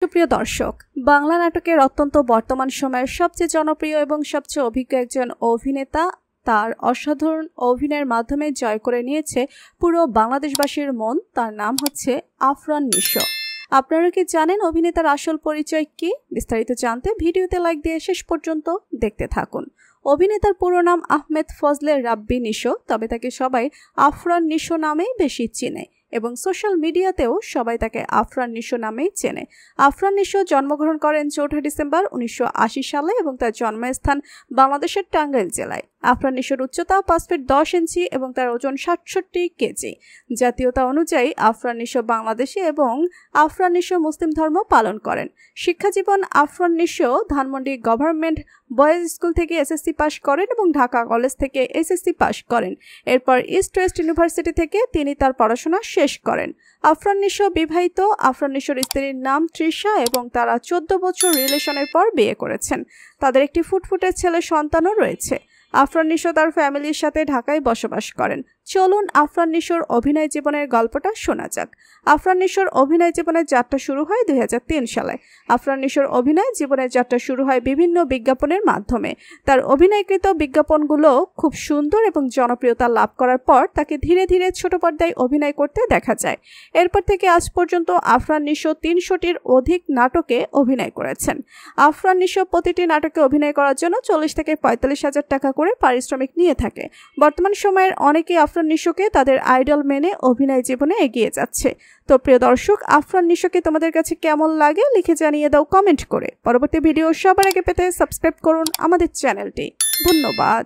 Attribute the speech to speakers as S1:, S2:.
S1: সুপ্রিয় দর্শক, বাংলা নাটকের অত্যন্ত বর্তমান সময়ের সবচেয়ে জনপ্রিয় এবং সবচেয়ে অভিজ্ঞ একজন অভিনেতা তার অসাধারণ অভিনয়ের মাধ্যমে জয় করে নিয়েছে পুরো বাংলাদেশবাসীর মন। তার নাম হচ্ছে আফরান নিশো। আপনারা কি জানেন অভিনেতার আসল পরিচয় কি? বিস্তারিত জানতে ভিডিওতে লাইক দিয়ে শেষ পর্যন্ত দেখতে থাকুন। অভিনেতার পুরো নাম আহমেদ ফজলে রাব্বি নিশো, তবে তাকে সবাই আফরান নিশো নামেই বেশি চেনে এবং সোশ্যাল মিডিয়াতেও সবাই তাকে আফরান নিশো নামেই চেনে। আফরান নিশো জন্মগ্রহণ করেন 4 ডিসেম্বর 1980 সালে এবং তার জন্মস্থান বাংলাদেশের টাঙ্গাইল জেলায়। আফরান নিশোর উচ্চতা 5 ফিট 10 ইঞ্চি এবং তার ওজন 67 কেজি। জাতীয়তা অনুযায়ী আফরান নিশো বাংলাদেশি এবং আফরান নিশো মুসলিম ধর্ম পালন করেন। শিক্ষাজীবন Afran Nisho Dhanmondi government boys school থেকে এসএসসি পাশ করেন এবং ঢাকা কলেজ থেকে এসএসসি পাশ করেন। এরপর ইস্ট ওয়েস্ট ইউনিভার্সিটি থেকে তিনি তার পড়াশোনা শেষ করেন। আফরান নিশো বিবাহিত। আফরান নিশোর স্ত্রীর নাম তৃষা এবং তারা 14 বছর রিলেশনের পর বিয়ে করেছেন। তাদের একটি ফুটফুটে ছেলে সন্তানও রয়েছে। আফরান নিশো তার ফ্যামিলির সাথে ঢাকায় বসবাস করেন। চলুন আফরান নিশোর অভিনয় জীবনের গল্পটা শোনা যাক। আফরান নিশোর অভিনয় জীবনের যাত্রা শুরু হয় 2003 সালে। আফরান নিশোর অভিনয় জীবনের যাত্রা শুরু হয় বিভিন্ন বিজ্ঞাপনের মাধ্যমে। তার অভিনয়কৃত বিজ্ঞাপনগুলো খুব সুন্দর এবং জনপ্রিয়তা লাভ করার পর তাকে ধীরে ধীরে ছোট পর্দায় অভিনয় করতে দেখা যায়। এরপর থেকে আজ পর্যন্ত আফরান নিশো 300টির অধিক নাটকে অভিনয় করেছেন। আফরান নিশো প্রতিটি নাটকে অভিনয় করার জন্য 40 থেকে 45 হাজার টাকা করে পারিশ্রমিক নিয়ে থাকে। বর্তমান সময়ের অনেকেই আফরান নিশোকে তাদের আইডল মেনে অভিনয় জীবনে এগিয়ে যাচ্ছে। তো প্রিয় দর্শক, আফরান নিশোকে তোমাদের কাছে কেমন লাগে লিখে জানিয়ে দাও কমেন্ট করে। পরবর্তী ভিডিও সবার আগে পেতে সাবস্ক্রাইব করুন আমাদের চ্যানেলটি। ধন্যবাদ।